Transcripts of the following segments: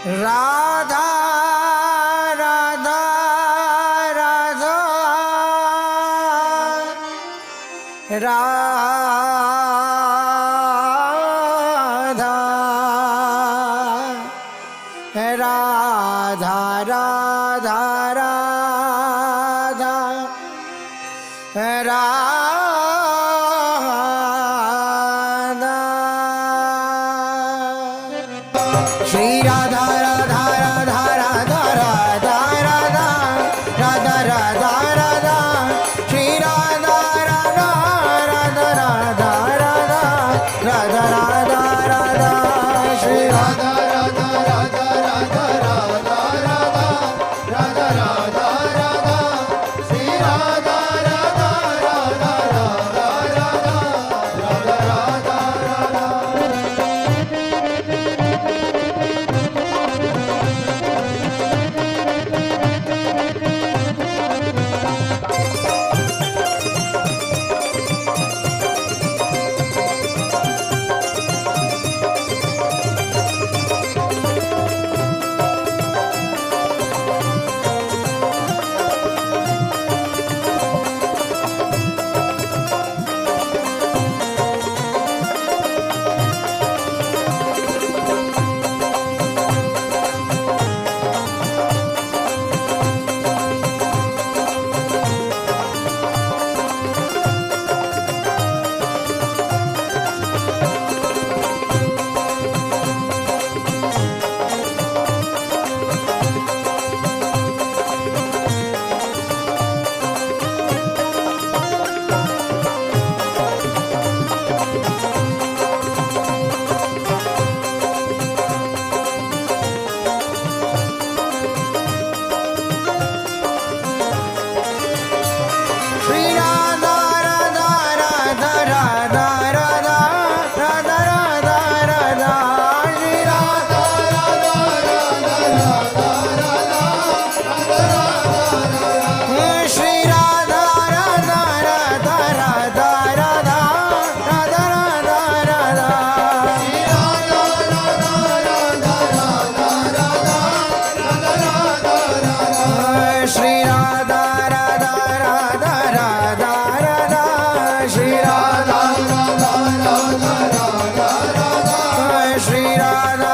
राधा राधा राधा राधा राधा राधा राधा राधा श्री राधा राधा राधा राधा राधा राधा राधा राधा राधा श्री राधा राधा राधा राधा राधा राधा राधा राधा श्री राधा राधा राधा राधा राधा राधा राधा राधा राधा श्री राधा राधा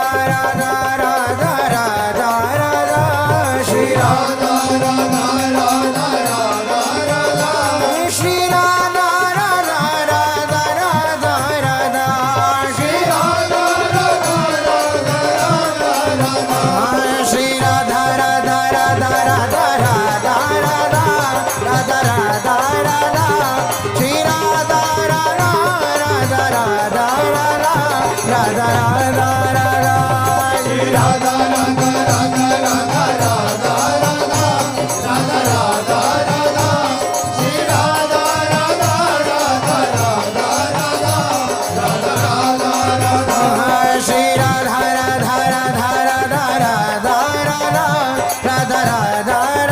राधा राधा राधा राधा राधा राधा। राधा राधा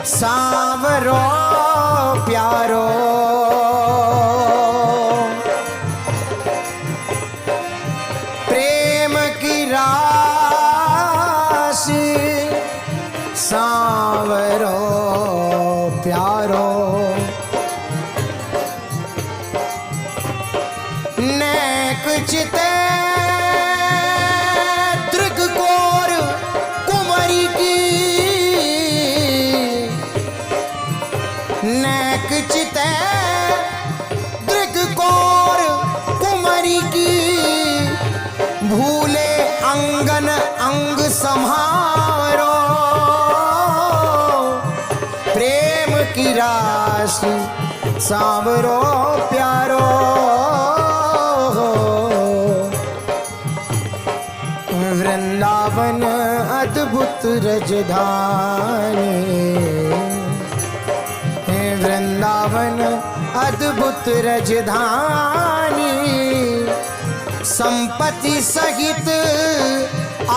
सांवरो प्यारो प्रेम की राशि सांवरो प्यारो नेक चिते त्रिगकोर कुंवरी की नेक चिते त्रिगकोर कुंवरी की भूले अंगन अंग सम्हारो प्रेम की राशि सांवरो प्यारो वृंदावन अद्भुत रजधानी वृंदावन अद्भुत रजधानी संपत्ति सहित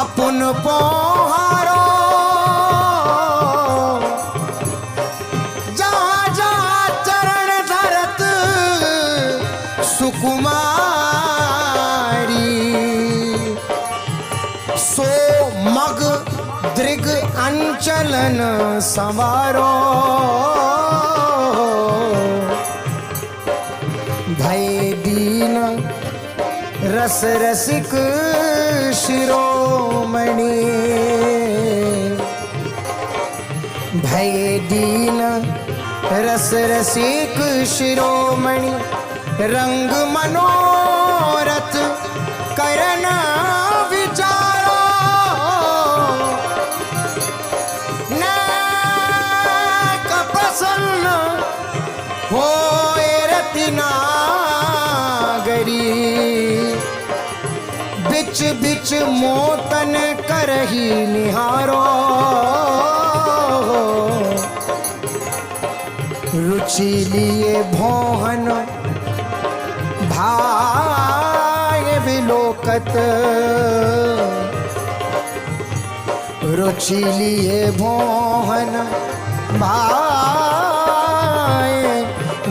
अपुन पोहारो जहाँ जहाँ चरण धरत सुकुमारी सो मग दृग अंचलन संवारो भय दीन रस रसिक शिरोमणि भय दीन रस रसिक शिरोमणि रंग मनोरथ करन विचारो न कपसन्न होए रतिनागरी बिच बिच मोतन करही निहारो रुचि लिए भोहन भाय विलोकत रुचि लिए भोहन भाय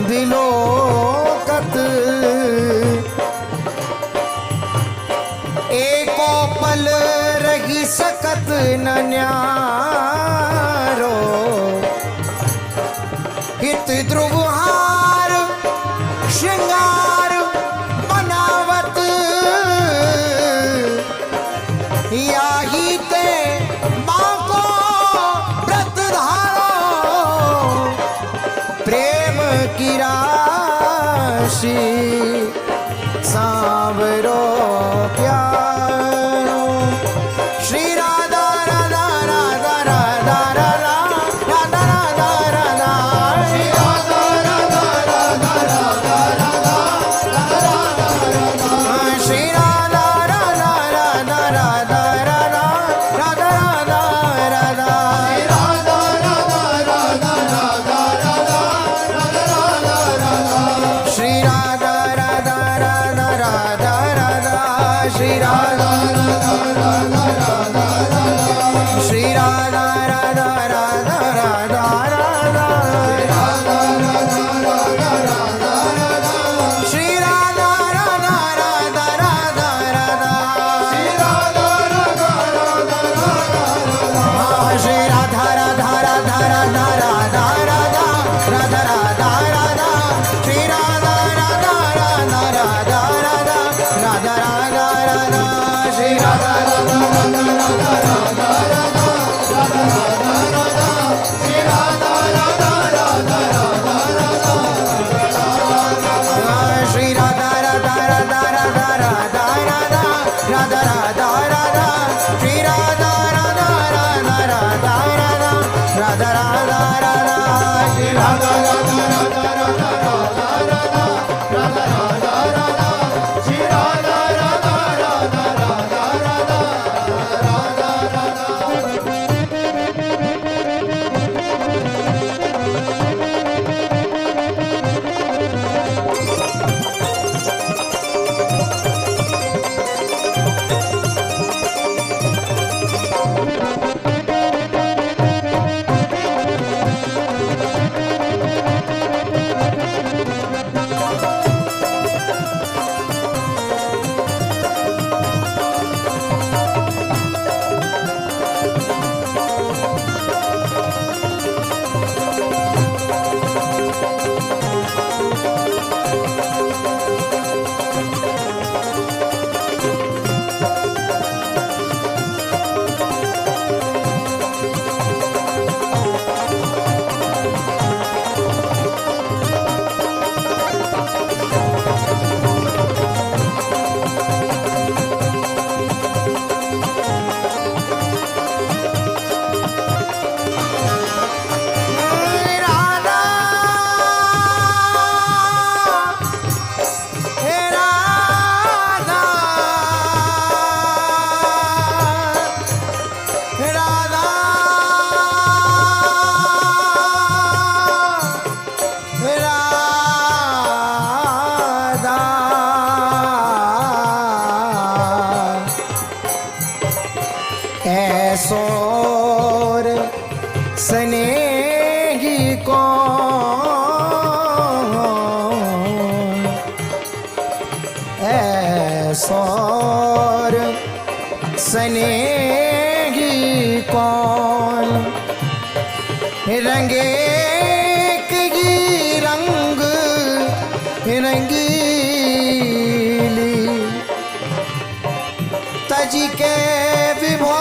विलोकत एको पल रही सकत न न्यारो हित ध्रुवहार श्रृंगार बनावत याही ते बाको व्रत धारो प्रेम की राशि सांवरो प्यारो श्री राधा राधा राधा राधा राधा राधा राधा राधा श्री राधा राधा राधा राधा राधा राधा श्री राधा राधा राधा राधा राधा राधा राधा श्री राधा राधा राधा राधा राधा श्री राधा श्री राधा राधा राधा राधा राधा श्री राधा राधा राधा राधा राधा श्री राधा राधा राधा राधा राधा राधा राधा राधा राधा श्री राधा राधा राधा राधा राधा राधा राधा राधा श्री राधा राधा राधा राधा श्री राधा राधा राधा श्री राधा राधा राधा राधा राधा राधा राधा राधा श्री राधा राधा राधा राधा राधा राधा राधा श्री राधा राधा राधा राधा श्री राधा राधा राधा ऐसोर स्नेही कौन ऐसोर स्नेही कौन रंगे की रंग रंगीली तजी के विभो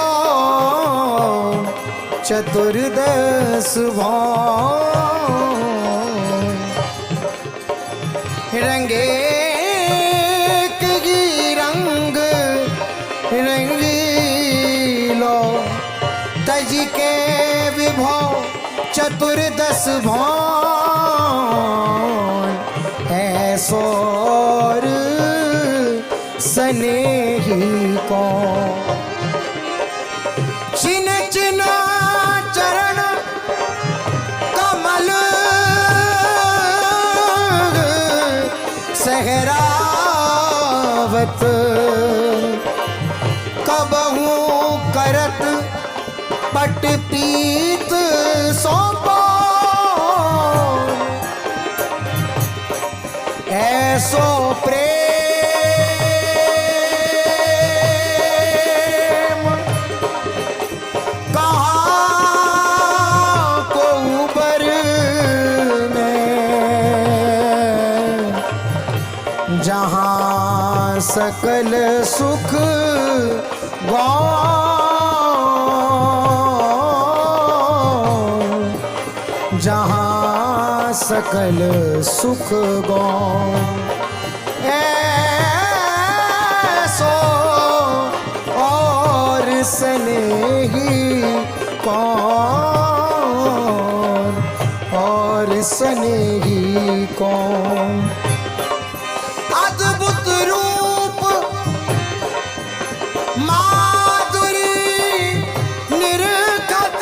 चतुर्दश रंगे की रंग रंगीलो तजी के विभो चतुर्दश ऐसोर स्नेही को चिन चिन चरण कमल सहरावत कबहू करत पट पीत सौंपो ऐसो प्रेम कहाँ को ऊपर में जहाँ सकल सुख गौण, जहाँ सकल सुख गौण, ऐसो और स्नेही कौन, और स्नेही कौन। अद्भुत रूप माधुरी निरखत,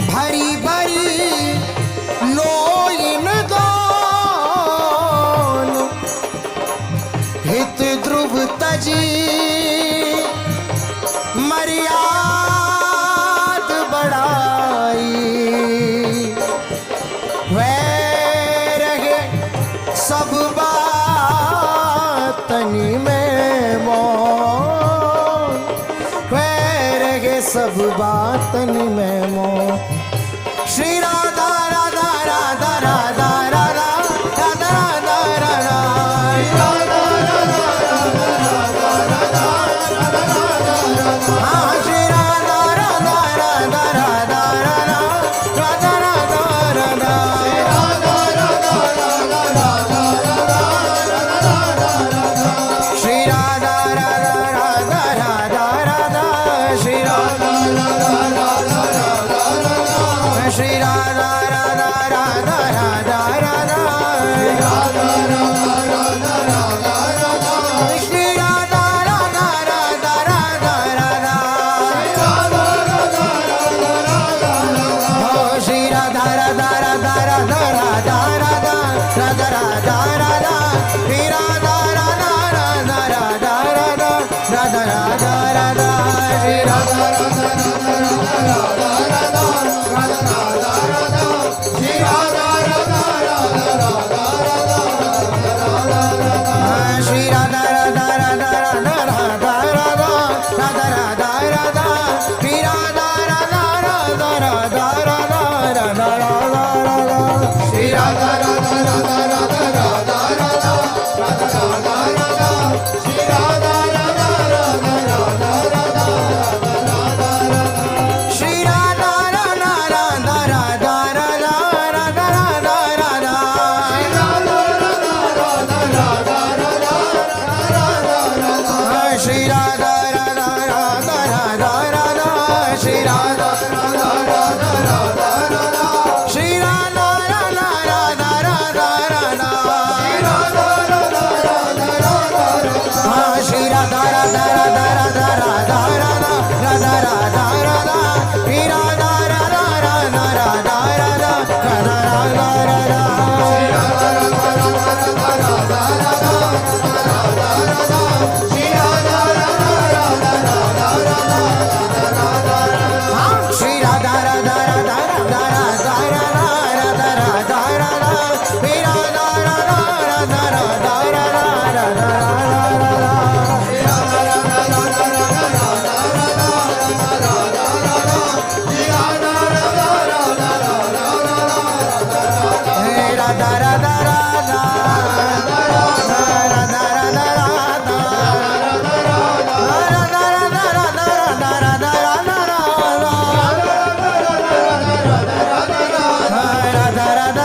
भरी भरी लोइन गौन, हित ध्रुव तजी मर्याद बढ़ाई, वह रहे सब बातनी में मौन, वह रहे सब बातनी में मौन। श्री राधा राधा राधा राधा राधा राधा राधा राधा, हाँ श्री राधा राधा राधा राधा राधा राधा राधा राधा, श्री राधा राधा राधा राधा राधा, श्री राधा राधा राधा राधा, श्री राधा राधा राधा राधा राधा, श्री राधा राधा राधा राधा राधा, हो श्री राधा राधा राधा राधा राधा राधा राधा राधा राधा, श्री राधा राधा राधा राधा राधा राधा राधा राधा, श्री राधा राधा श्री राधा राधा राधा राधा राधा राधा राधा राधा राधा, श्री राधा राधा राधा राधा राधा राधा राधा राधा, श्री राधा राधा राधा राधा राधा राधा राधा राधा राधा, श्री राधा राधा राधा राधा राधा राधा राधा, श्री राधा राधा राधा राधा राधा राधा राधा राधा, श्री राधा राधा राधा राधा राधा, श्री राधा राधा राधा राधा राधा, श्री राधा राधा राधा राधा राधा, हाँ श्री राधा राधा राधा राधा राधा राधा राधा राधा राधा, श्री राधा राधा राधा राधा राधा राधा राधा राधा, श्री राधा राधा राधा राधा राधा राधा राधा राधा राधा, श्री राधा राधा राधा राधा राधा राधा राधा, राधा राधा राधा राधा राधा